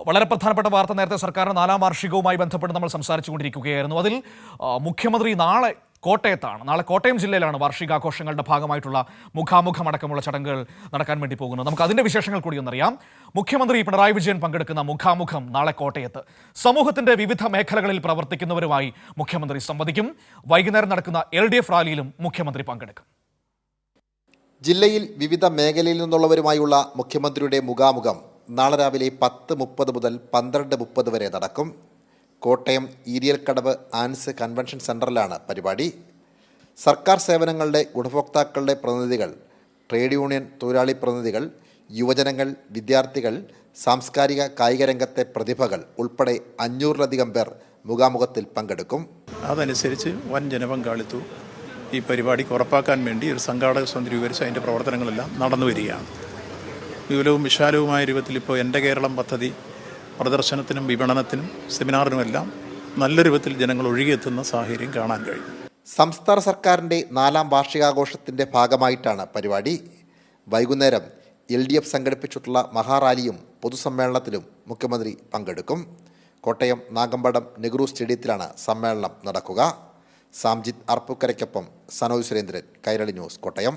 വളരെ പ്രധാനപ്പെട്ട വാർത്ത നേരത്തെ സർക്കാരിന്റെ 4ാം വാർഷികവുമായി ബന്ധപ്പെട്ട് നമ്മൾ സംസാരിച്ചുകൊണ്ടിരിക്കുകയായിരുന്നു. അതിൽ മുഖ്യമന്ത്രി നാളെ കോട്ടയത്താണ്. നാളെ കോട്ടയം ജില്ലയിലാണ് വാർഷികാഘോഷങ്ങളുടെ ഭാഗമായിട്ടുള്ള മുഖാമുഖം അടക്കമുള്ള ചടങ്ങുകൾ നടക്കാൻ വേണ്ടി പോകുന്നത്. നമുക്ക് അതിന്റെ വിശേഷങ്ങൾ കൂടി ഒന്നറിയാം. മുഖ്യമന്ത്രി പിണറായി വിജയൻ പങ്കെടുക്കുന്ന മുഖാമുഖം നാളെ കോട്ടയത്ത്. സമൂഹത്തിന്റെ വിവിധ മേഖലകളിൽ പ്രവർത്തിക്കുന്നവരുമായി മുഖ്യമന്ത്രി സംവദിക്കും. വൈകുന്നേരം നടക്കുന്ന LDF റാലിയിലും മുഖ്യമന്ത്രി പങ്കെടുക്കും. ജില്ലയിൽ വിവിധ മേഖലയിൽ നിന്നുള്ളവരുമായുള്ള മുഖ്യമന്ത്രിയുടെ മുഖാമുഖം നാളെ രാവിലെ 10:30 മുതൽ 12:30 വരെ നടക്കും. കോട്ടയം ഈരിയൽക്കടവ് ആൻസ് കൺവെൻഷൻ സെൻ്ററിലാണ് പരിപാടി. സർക്കാർ സേവനങ്ങളുടെ ഗുണഭോക്താക്കളുടെ പ്രതിനിധികൾ, ട്രേഡ് യൂണിയൻ തൊഴിലാളി പ്രതിനിധികൾ, യുവജനങ്ങൾ, വിദ്യാർത്ഥികൾ, സാംസ്കാരിക കായിക രംഗത്തെ പ്രതിഭകൾ ഉൾപ്പെടെ 500-ലധികം പേർ മുഖാമുഖത്തിൽ പങ്കെടുക്കും. അതനുസരിച്ച് വൻ ജനപങ്കാളിത്തവും ഈ പരിപാടിക്ക് ഉറപ്പാക്കാൻ വേണ്ടി ഒരു സംഘാടക സമിതി രൂപീകരിച്ച് അതിൻ്റെ പ്രവർത്തനങ്ങളെല്ലാം നടന്നു വരികയാണ്. വിപുലവും വിശാലവുമായ രൂപത്തിൽ ഇപ്പോൾ എൻ്റെ കേരളം പദ്ധതി പ്രദർശനത്തിനും വിപണനത്തിനും സെമിനാറിനുമെല്ലാം നല്ല രൂപത്തിൽ ജനങ്ങൾ ഒഴുകിയെത്തുന്ന സാഹചര്യം കാണാൻ കഴിയും. സംസ്ഥാന സർക്കാരിൻ്റെ 4ാം വാർഷികാഘോഷത്തിൻ്റെ ഭാഗമായിട്ടാണ് പരിപാടി. വൈകുന്നേരം LDF സംഘടിപ്പിച്ചിട്ടുള്ള മഹാറാലിയും പൊതുസമ്മേളനത്തിലും മുഖ്യമന്ത്രി പങ്കെടുക്കും. കോട്ടയം നാഗമ്പടം നെഹ്റു സ്റ്റേഡിയത്തിലാണ് സമ്മേളനം നടക്കുക. സാംജിത് അർപ്പുക്കരയ്ക്കൊപ്പം സനോജ് സുരേന്ദ്രൻ, കൈരളി ന്യൂസ്, കോട്ടയം.